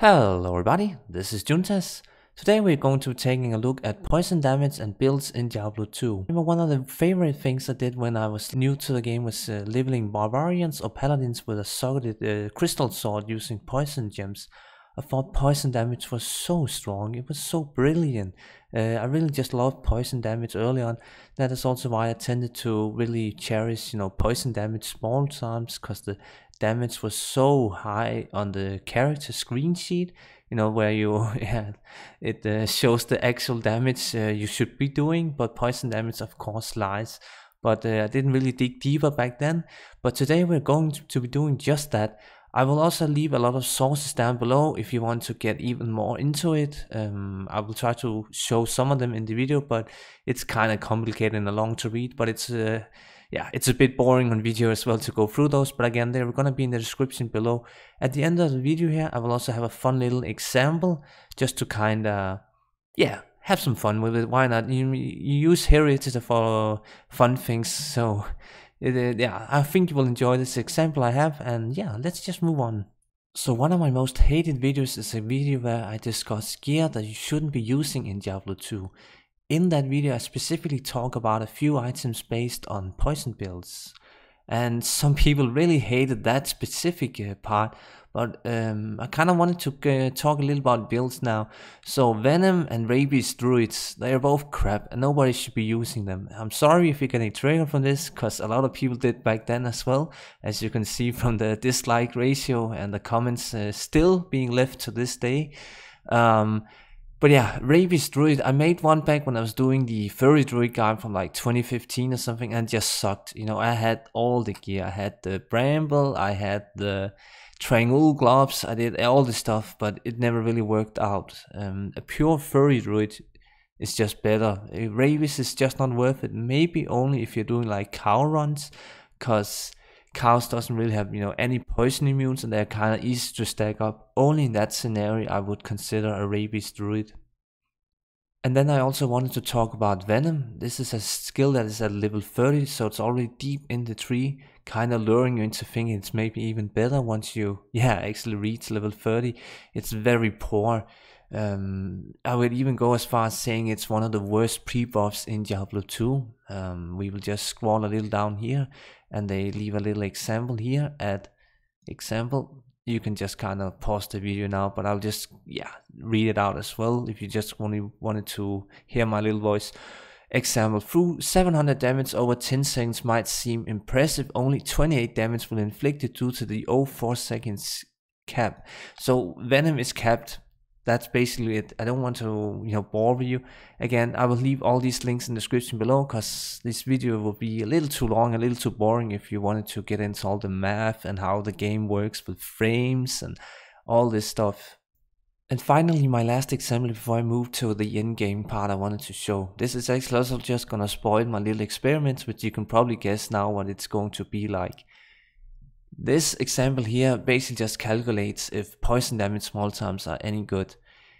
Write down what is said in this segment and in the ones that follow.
Hello everybody, this is Juntas. Today we're going to be taking a look at poison damage and builds in Diablo 2. One of the favorite things I did when I was new to the game was leveling barbarians or paladins with a socketed crystal sword using poison gems. I thought poison damage was so strong, it was so brilliant. I really just loved poison damage early on. That is also why I tended to really cherish, poison damage small times, because the damage was so high on the character screen sheet, where you it shows the actual damage you should be doing, but poison damage of course lies. But I didn't really dig deeper back then. But today we're going to be doing just that. I will also leave a lot of sources down below if you want to get even more into it. I will try to show some of them in the video, but it's kind of complicated and long to read. But it's a bit boring on video as well to go through those. But again, they're gonna be in the description below. At the end of the video here, I will also have a fun little example just to kind of have some fun with it. Why not? You use heritage for fun things, so. I think you will enjoy this example I have, and let's just move on. So one of my most hated videos is a video where I discuss gear that you shouldn't be using in Diablo 2. In that video I specifically talk about a few items based on poison builds. And some people really hated that specific part, but I kind of wanted to talk a little about builds now. So Venom and Rabies Druids, they are both crap and nobody should be using them. I'm sorry if you're getting triggered from this, because a lot of people did back then as well, as you can see from the dislike ratio and the comments still being left to this day. But yeah, Rabies Druid, I made one back when I was doing the Furry Druid guide from like 2015 or something, and just sucked. I had all the gear. I had the Bramble, I had the Triangle gloves, I did all the stuff, but it never really worked out. A pure Furry Druid is just better. Rabies is just not worth it, maybe only if you're doing like cow runs, because cows doesn't really have any poison immunes and they're kind of easy to stack up. Only in that scenario I would consider a Rabies Druid. And then I also wanted to talk about Venom. This is a skill that is at level 30, so it's already deep in the tree, kind of luring you into thinking it's maybe even better once you actually reach level 30. It's very poor. I would even go as far as saying it's one of the worst pre-buffs in Diablo 2. We will just scroll a little down here, and they leave a little example here at example. You can just kind of pause the video now, but I'll just read it out as well if you just only wanted to hear my little voice. Example: through 700 damage over 10 seconds might seem impressive, only 28 damage will inflict it due to the 0.4 seconds cap. So Venom is capped. That's basically it. I don't want to bore with you. Again, I will leave all these links in the description below, because this video will be a little too long, a little too boring if you wanted to get into all the math and how the game works with frames and all this stuff. And finally, my last example before I move to the end game part I wanted to show. This is actually also just gonna spoil my little experiment, which you can probably guess now what it's going to be like. This example here basically just calculates if poison damage small times are any good.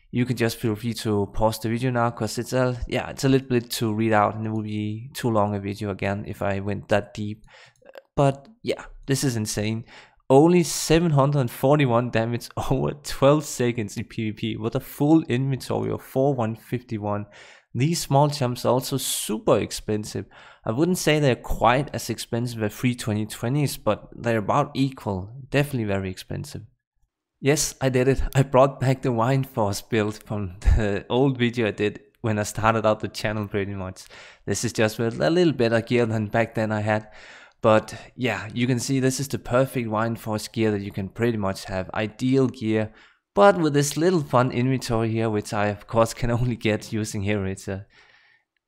You can just feel free to pause the video now, because it's a little bit to read out and it would be too long a video again if I went that deep. But this is insane. Only 741 damage over 12 seconds in PvP with a full inventory of 4151. These small jumps are also super expensive. I wouldn't say they're quite as expensive as 32020s, but they're about equal. Definitely very expensive. Yes, I did it. I brought back the Wine Force build from the old video I did when I started out the channel pretty much. This is just with a little better gear than back then I had. But you can see this is the perfect Wine Force gear that you can pretty much have. Ideal gear. But with this little fun inventory here, which I of course can only get using Heritage.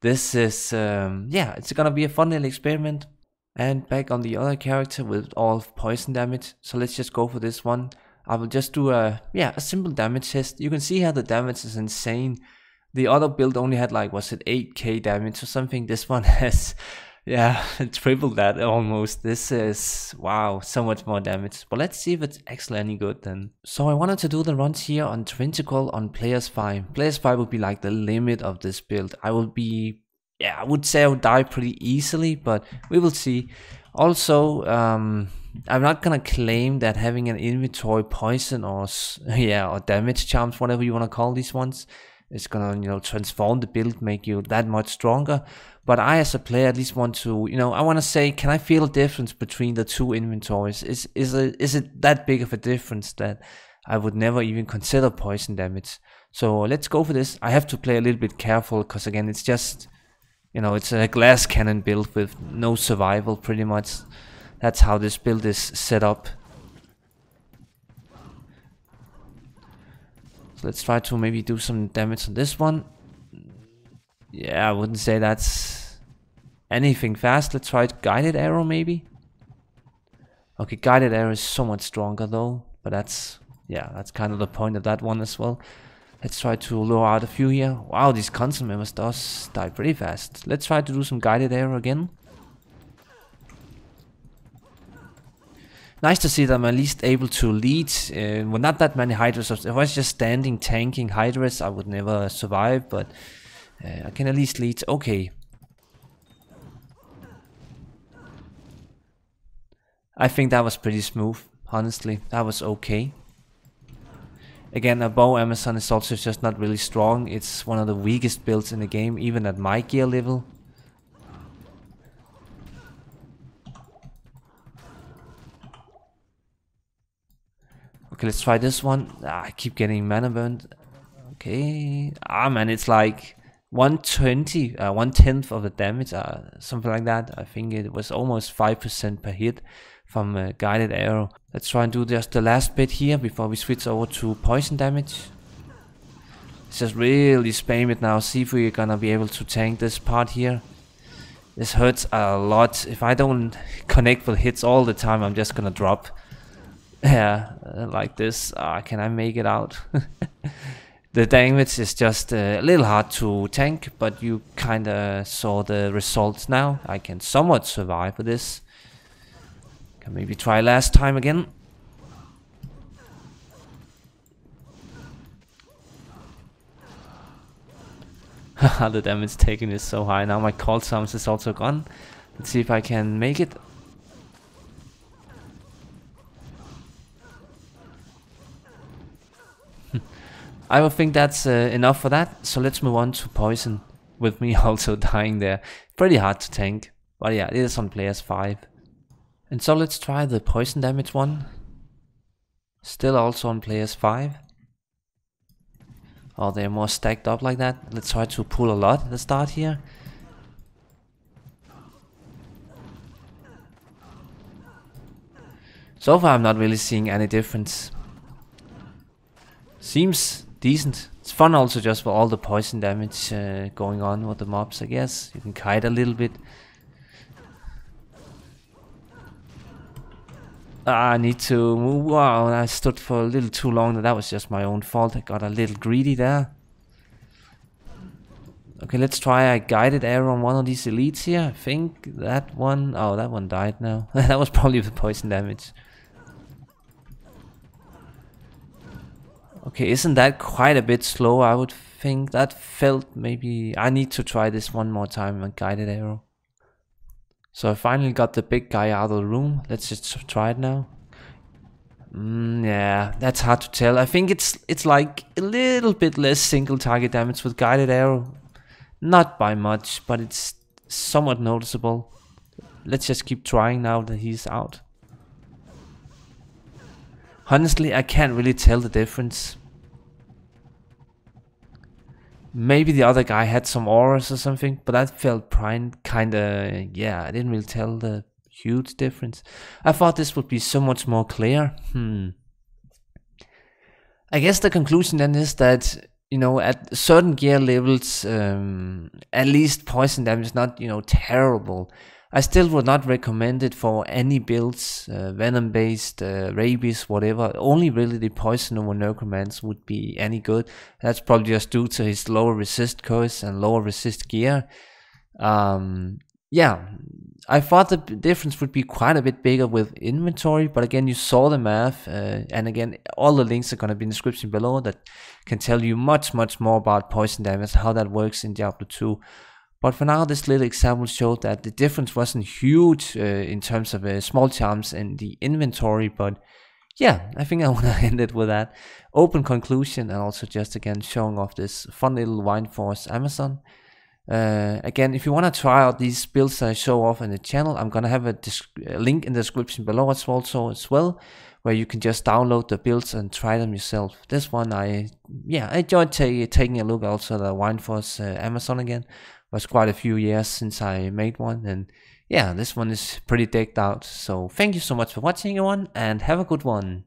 This is, it's gonna be a fun little experiment. And back on the other character with all poison damage. So let's just go for this one. I will just do a simple damage test. You can see how the damage is insane. The other build only had like, was it 8k damage or something? This one has triple that almost. This is, wow, so much more damage. But let's see if it's actually any good then. So I wanted to do the runs here on Trinticle on Players 5. Players 5 would be like the limit of this build. I will be, I would say I would die pretty easily, but we will see. Also, I'm not gonna claim that having an inventory poison or or damage charms, whatever you wanna call these ones, is gonna transform the build, make you that much stronger. But I, as a player, at least want to I want to say, can I feel a difference between the two inventories? Is it that big of a difference that I would never even consider poison damage? So let's go for this. I have to play a little bit careful because again, it's just it's a glass cannon build with no survival pretty much. That's how this build is set up. So let's try to maybe do some damage on this one. Yeah, I wouldn't say that's anything fast. Let's try guided arrow maybe. Okay, guided arrow is so much stronger though, but that's kind of the point of that one as well. Let's try to lure out a few here. Wow, these console members does die pretty fast. Let's try to do some guided arrow again. Nice to see that I'm at least able to lead with not that many Hydras. If I was just standing tanking Hydras, I would never survive, but I can at least lead. Okay. I think that was pretty smooth, honestly. That was okay. Again, a bow Amazon is also just not really strong. It's one of the weakest builds in the game, even at my gear level. Okay, let's try this one. I keep getting mana burned. Okay. Man, it's like 120, 1/10 of the damage, something like that. I think it was almost 5% per hit from a guided arrow. Let's try and do just the last bit here before we switch over to poison damage. Let's just really spam it now. See if we're gonna be able to tank this part here. This hurts a lot. If I don't connect with hits all the time, I'm just gonna drop. Yeah, like this. Can I make it out? The damage is just a little hard to tank, but you kinda saw the results now. I can somewhat survive with this. Can maybe try last time again. The damage taken is so high. Now my cold summons is also gone. Let's see if I can make it. I would think that's enough for that. So let's move on to poison, with me also dying there. Pretty hard to tank, but yeah, it is on players 5. And so let's try the poison damage one. Still also on players 5. Oh, they're more stacked up like that. Let's try to pull a lot at the start here. So far I'm not really seeing any difference. Seems decent. It's fun also just for all the poison damage going on with the mobs, I guess. You can kite a little bit. I need to move. Wow, I stood for a little too long. That was just my own fault. I got a little greedy there. Okay, let's try a guided arrow on one of these elites here. I think that one... Oh, that one died now. That was probably the poison damage. Okay, isn't that quite a bit slow? I would think that felt maybe... I need to try this one more time on guided arrow. So I finally got the big guy out of the room. Let's just try it now. Yeah, that's hard to tell. I think it's like a little bit less single target damage with guided arrow. Not by much, but it's somewhat noticeable. Let's just keep trying now that he's out. Honestly, I can't really tell the difference. Maybe the other guy had some auras or something, but that felt kinda... Yeah, I didn't really tell the huge difference. I thought this would be so much more clear. I guess the conclusion then is that, you know, at certain gear levels, at least poison damage is not, you know, terrible. I still would not recommend it for any builds, venom based, rabies, whatever. Only really the poison over necromance would be any good. That's probably just due to his lower resist curse and lower resist gear. Yeah, I thought the difference would be quite a bit bigger with inventory, but again, you saw the math, and again, all the links are going to be in the description below that can tell you much more about poison damage, how that works in Diablo 2. But for now, this little example showed that the difference wasn't huge in terms of small charms in the inventory, but yeah, I think I want to end it with that open conclusion, and also just again showing off this fun little Wine Force Amazon. Again, if you want to try out these builds I show off in the channel, I'm gonna have a link in the description below as well, where you can just download the builds and try them yourself. This one, I enjoyed taking a look. Also, the Wine Force Amazon again. It was quite a few years since I made one, and yeah, this one is pretty decked out. So thank you so much for watching, everyone, and have a good one.